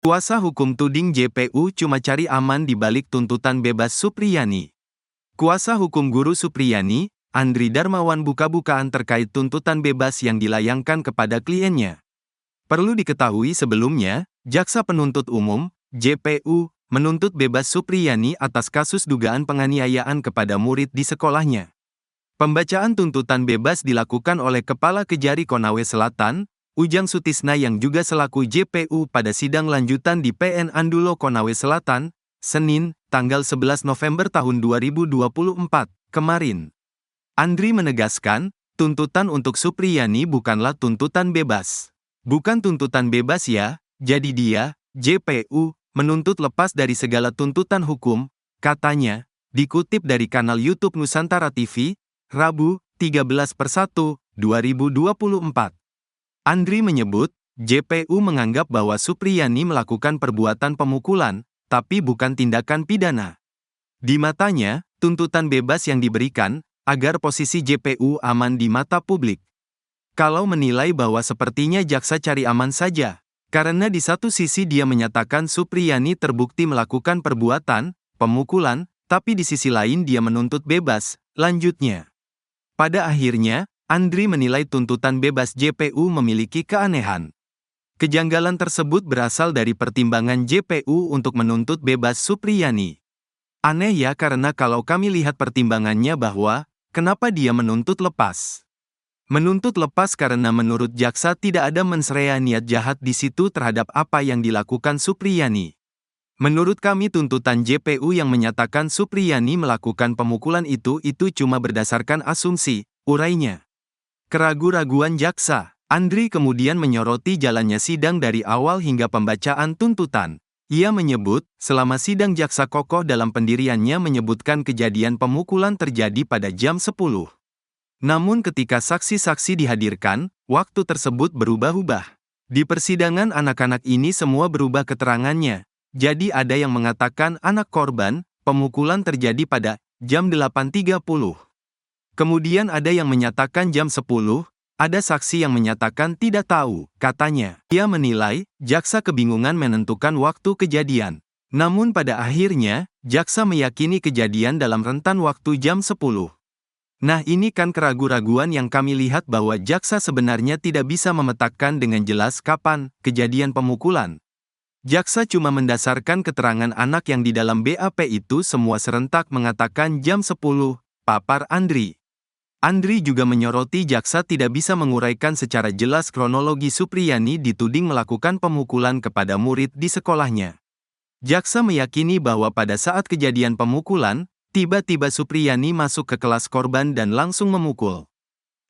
Kuasa hukum tuding JPU cuma cari aman di balik tuntutan bebas Supriyani. Kuasa hukum guru Supriyani, Andri Darmawan buka-bukaan terkait tuntutan bebas yang dilayangkan kepada kliennya. Perlu diketahui sebelumnya, Jaksa Penuntut Umum, JPU, menuntut bebas Supriyani atas kasus dugaan penganiayaan kepada murid di sekolahnya. Pembacaan tuntutan bebas dilakukan oleh Kepala Kejari Konawe Selatan, Ujang Sutisna yang juga selaku JPU pada sidang lanjutan di PN Andulo Konawe Selatan, Senin, tanggal 11 November tahun 2024, kemarin. Andri menegaskan, tuntutan untuk Supriyani bukanlah tuntutan bebas. Bukan tuntutan bebas ya, jadi dia, JPU, menuntut lepas dari segala tuntutan hukum, katanya, dikutip dari kanal YouTube Nusantara TV, Rabu, 13/1/2024. Andri menyebut, JPU menganggap bahwa Supriyani melakukan perbuatan pemukulan, tapi bukan tindakan pidana. Di matanya, tuntutan bebas yang diberikan, agar posisi JPU aman di mata publik. Kalau menilai bahwa sepertinya jaksa cari aman saja, karena di satu sisi dia menyatakan Supriyani terbukti melakukan perbuatan pemukulan, tapi di sisi lain dia menuntut bebas, lanjutnya. Pada akhirnya, Andri menilai tuntutan bebas JPU memiliki keanehan. Kejanggalan tersebut berasal dari pertimbangan JPU untuk menuntut bebas Supriyani. Aneh ya, karena kalau kami lihat pertimbangannya bahwa, kenapa dia menuntut lepas? Menuntut lepas karena menurut jaksa tidak ada mens rea niat jahat di situ terhadap apa yang dilakukan Supriyani. Menurut kami tuntutan JPU yang menyatakan Supriyani melakukan pemukulan itu cuma berdasarkan asumsi, urainya. Keraguan-raguan jaksa. Andri kemudian menyoroti jalannya sidang dari awal hingga pembacaan tuntutan. Ia menyebut, selama sidang jaksa kokoh dalam pendiriannya menyebutkan kejadian pemukulan terjadi pada jam 10. Namun ketika saksi-saksi dihadirkan, waktu tersebut berubah-ubah. Di persidangan anak-anak ini semua berubah keterangannya. Jadi ada yang mengatakan anak korban, pemukulan terjadi pada jam 8.30. Kemudian ada yang menyatakan jam 10, ada saksi yang menyatakan tidak tahu, katanya. Ia menilai, jaksa kebingungan menentukan waktu kejadian. Namun pada akhirnya, jaksa meyakini kejadian dalam rentan waktu jam 10. Nah, ini kan keraguan-raguan yang kami lihat bahwa jaksa sebenarnya tidak bisa memetakan dengan jelas kapan kejadian pemukulan. Jaksa cuma mendasarkan keterangan anak yang di dalam BAP itu semua serentak mengatakan jam 10, papar Andri. Andri juga menyoroti jaksa tidak bisa menguraikan secara jelas kronologi Supriyani dituding melakukan pemukulan kepada murid di sekolahnya. Jaksa meyakini bahwa pada saat kejadian pemukulan, tiba-tiba Supriyani masuk ke kelas korban dan langsung memukul.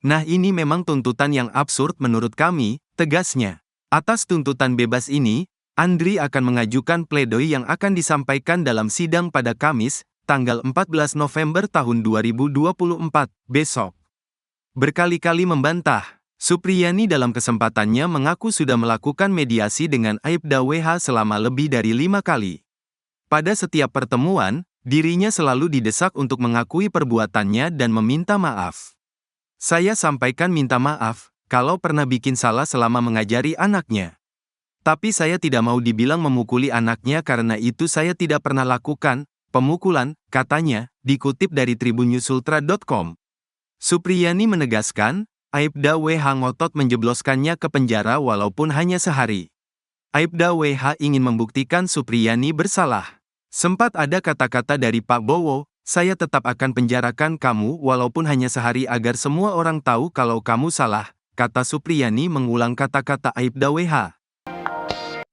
Nah, ini memang tuntutan yang absurd menurut kami, tegasnya. Atas tuntutan bebas ini, Andri akan mengajukan pledoi yang akan disampaikan dalam sidang pada Kamis, tanggal 14 November tahun 2024, besok. Berkali-kali membantah, Supriyani dalam kesempatannya mengaku sudah melakukan mediasi dengan Aibda WH selama lebih dari 5 kali. Pada setiap pertemuan, dirinya selalu didesak untuk mengakui perbuatannya dan meminta maaf. Saya sampaikan minta maaf, kalau pernah bikin salah selama mengajari anaknya. Tapi saya tidak mau dibilang memukuli anaknya karena itu saya tidak pernah lakukan. Pemukulan, katanya, dikutip dari tribunnews.ultra.com. Supriyani menegaskan, Aibda WH ngotot menjebloskannya ke penjara walaupun hanya sehari. Aibda WH ingin membuktikan Supriyani bersalah. Sempat ada kata-kata dari Pak Bowo, saya tetap akan penjarakan kamu walaupun hanya sehari agar semua orang tahu kalau kamu salah, kata Supriyani mengulang kata-kata Aibda WH.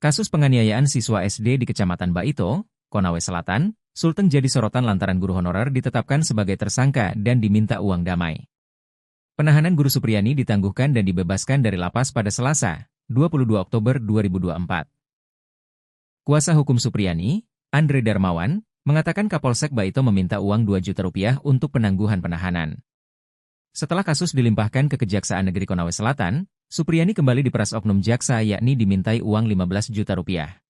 Kasus penganiayaan siswa SD di Kecamatan Baito, Konawe Selatan, Sulteng jadi sorotan lantaran guru honorer ditetapkan sebagai tersangka dan diminta uang damai. Penahanan guru Supriyani ditangguhkan dan dibebaskan dari lapas pada Selasa, 22 Oktober 2024. Kuasa hukum Supriyani, Andri Darmawan, mengatakan Kapolsek Baito meminta uang 2 juta rupiah untuk penangguhan penahanan. Setelah kasus dilimpahkan ke Kejaksaan Negeri Konawe Selatan, Supriyani kembali diperas oknum jaksa yakni dimintai uang 15 juta rupiah.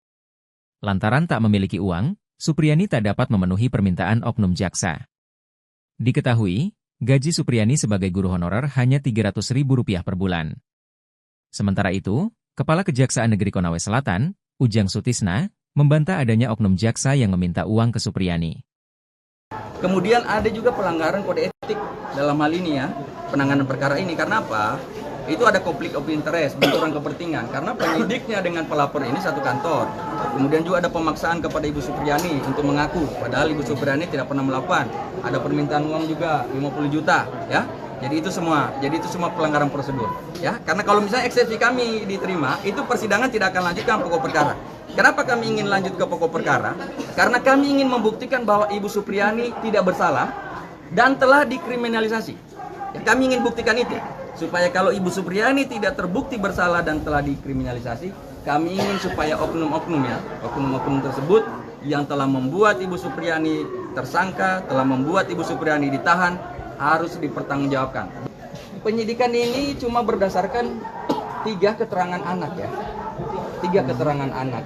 Lantaran tak memiliki uang, Supriyani tak dapat memenuhi permintaan oknum jaksa. Diketahui, gaji Supriyani sebagai guru honorer hanya Rp300.000 per bulan. Sementara itu, Kepala Kejaksaan Negeri Konawe Selatan, Ujang Sutisna, membantah adanya oknum jaksa yang meminta uang ke Supriyani. Kemudian ada juga pelanggaran kode etik dalam hal ini ya, penanganan perkara ini. Karena apa? Itu ada konflik of interest, benturan kepentingan. Karena penyidiknya dengan pelapor ini satu kantor. Kemudian juga ada pemaksaan kepada Ibu Supriyani untuk mengaku, padahal Ibu Supriyani tidak pernah melakukan. Ada permintaan uang juga 50 juta, ya. Jadi itu semua pelanggaran prosedur, ya. Karena kalau misalnya eksepsi kami diterima, itu persidangan tidak akan lanjutkan pokok perkara. Kenapa kami ingin lanjut ke pokok perkara? Karena kami ingin membuktikan bahwa Ibu Supriyani tidak bersalah dan telah dikriminalisasi. Ya, kami ingin buktikan itu. Supaya kalau Ibu Supriyani tidak terbukti bersalah dan telah dikriminalisasi, kami ingin supaya oknum-oknum tersebut yang telah membuat Ibu Supriyani tersangka, telah membuat Ibu Supriyani ditahan, harus dipertanggungjawabkan. Penyidikan ini cuma berdasarkan 3 keterangan anak ya. 3 keterangan anak.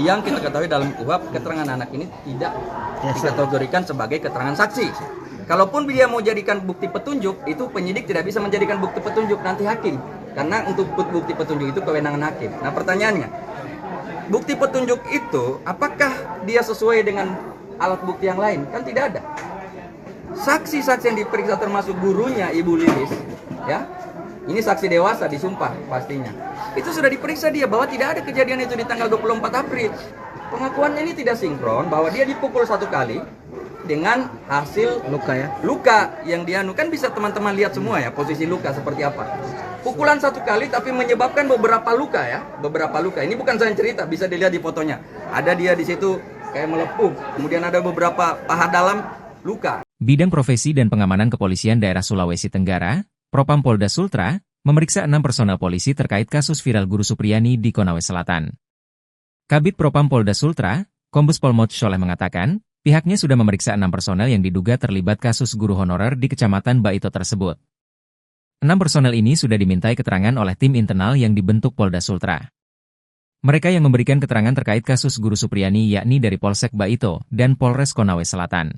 Yang kita ketahui dalam KUHP, keterangan anak ini tidak dikategorikan sebagai keterangan saksi. Kalaupun dia mau jadikan bukti petunjuk, itu penyidik tidak bisa menjadikan bukti petunjuk, nanti hakim. Karena untuk bukti petunjuk itu kewenangan hakim. Nah pertanyaannya, bukti petunjuk itu apakah dia sesuai dengan alat bukti yang lain? Kan tidak ada. Saksi-saksi yang diperiksa termasuk gurunya Ibu Lilis, ya, ini saksi dewasa disumpah pastinya. Itu sudah diperiksa dia bahwa tidak ada kejadian itu di tanggal 24 April. Pengakuannya ini tidak sinkron bahwa dia dipukul 1 kali dengan hasil luka yang kan bisa teman-teman lihat semua ya posisi luka seperti apa. Pukulan 1 kali tapi menyebabkan beberapa luka ya, beberapa luka. Ini bukan saya cerita, bisa dilihat di fotonya. Ada dia di situ kayak melepuh, kemudian ada beberapa paha dalam luka. Bidang Profesi dan Pengamanan Kepolisian Daerah Sulawesi Tenggara, Propam Polda Sultra, memeriksa 6 personel polisi terkait kasus viral guru Supriyani di Konawe Selatan. Kabid Propam Polda Sultra, Kombes Pol Mot Sholeh mengatakan, pihaknya sudah memeriksa 6 personel yang diduga terlibat kasus guru honorer di Kecamatan Baito tersebut. 6 personel ini sudah dimintai keterangan oleh tim internal yang dibentuk Polda Sultra. Mereka yang memberikan keterangan terkait kasus guru Supriyani yakni dari Polsek Baito dan Polres Konawe Selatan.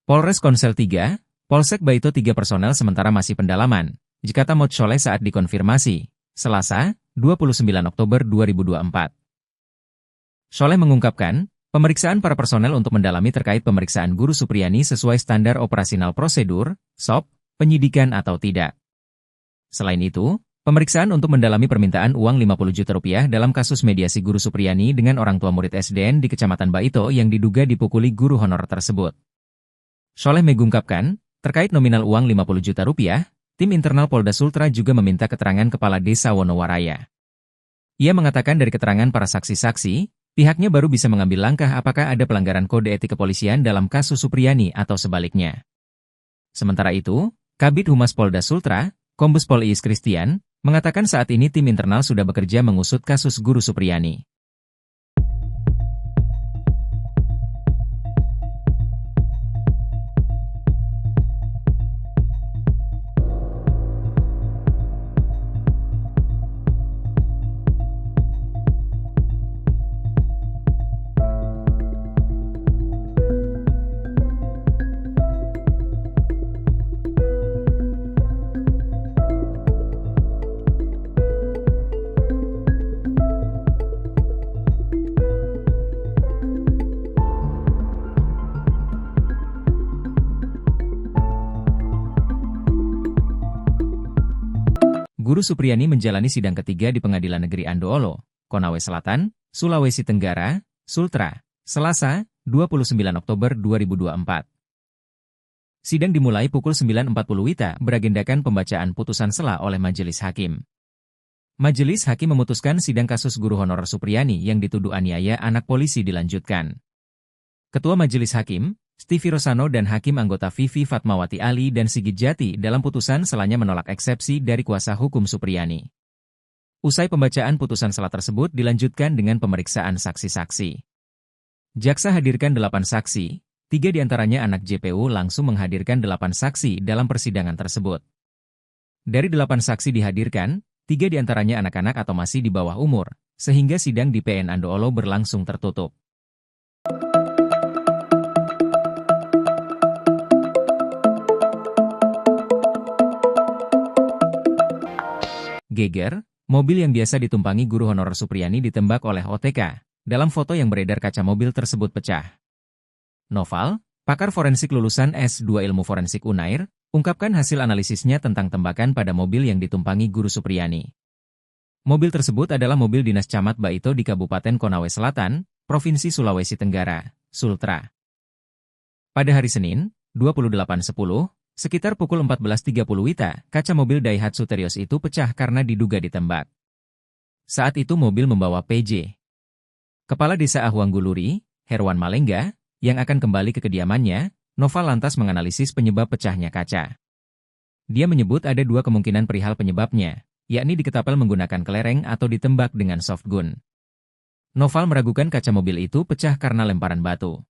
Polres Konsel 3, Polsek Baito 3 personel sementara masih pendalaman, jikata Mot Sholeh saat dikonfirmasi, Selasa, 29 Oktober 2024. Sholeh mengungkapkan, pemeriksaan para personel untuk mendalami terkait pemeriksaan guru Supriyani sesuai standar operasional prosedur, SOP, penyidikan atau tidak. Selain itu, pemeriksaan untuk mendalami permintaan uang 50 juta rupiah dalam kasus mediasi guru Supriyani dengan orang tua murid SDN di Kecamatan Baito yang diduga dipukuli guru honorer tersebut. Sholeh mengungkapkan, terkait nominal uang 50 juta rupiah, tim internal Polda Sultra juga meminta keterangan Kepala Desa Wonowaraya. Ia mengatakan dari keterangan para saksi-saksi, pihaknya baru bisa mengambil langkah apakah ada pelanggaran kode etik kepolisian dalam kasus Supriyani atau sebaliknya. Sementara itu, Kabid Humas Polda Sultra, Kombes Pol Iis Kristian, mengatakan saat ini tim internal sudah bekerja mengusut kasus guru Supriyani. Guru Supriyani menjalani sidang ketiga di Pengadilan Negeri Andoolo, Konawe Selatan, Sulawesi Tenggara, Sultra, Selasa, 29 Oktober 2024. Sidang dimulai pukul 9.40 WITA beragendakan pembacaan putusan sela oleh Majelis Hakim. Majelis Hakim memutuskan sidang kasus guru honorer Supriyani yang dituduh aniaya anak polisi dilanjutkan. Ketua Majelis Hakim, Stivi Rosano dan Hakim anggota Vivi Fatmawati Ali dan Sigit Jati dalam putusan selanya menolak eksepsi dari kuasa hukum Supriyani. Usai pembacaan putusan sela tersebut dilanjutkan dengan pemeriksaan saksi-saksi. Jaksa hadirkan 8 saksi, 3 diantaranya anak JPU langsung menghadirkan 8 saksi dalam persidangan tersebut. Dari 8 saksi dihadirkan, 3 diantaranya anak-anak atau masih di bawah umur, sehingga sidang di PN Andoolo berlangsung tertutup. Geger, Mobil yang biasa ditumpangi guru honorer Supriyani ditembak oleh OTK. Dalam foto yang beredar kaca mobil tersebut pecah. Noval, pakar forensik lulusan S2 Ilmu Forensik Unair, ungkapkan hasil analisisnya tentang tembakan pada mobil yang ditumpangi guru Supriyani. Mobil tersebut adalah mobil dinas Camat Baito di Kabupaten Konawe Selatan, Provinsi Sulawesi Tenggara, Sultra. Pada hari Senin, 28/10, sekitar pukul 14.30 WITA, kaca mobil Daihatsu Terios itu pecah karena diduga ditembak. Saat itu mobil membawa PJ. Kepala Desa Ahuangguluri, Herwan Malengga, yang akan kembali ke kediamannya, Noval lantas menganalisis penyebab pecahnya kaca. Dia menyebut ada dua kemungkinan perihal penyebabnya, yakni diketapel menggunakan kelereng atau ditembak dengan softgun. Noval meragukan kaca mobil itu pecah karena lemparan batu.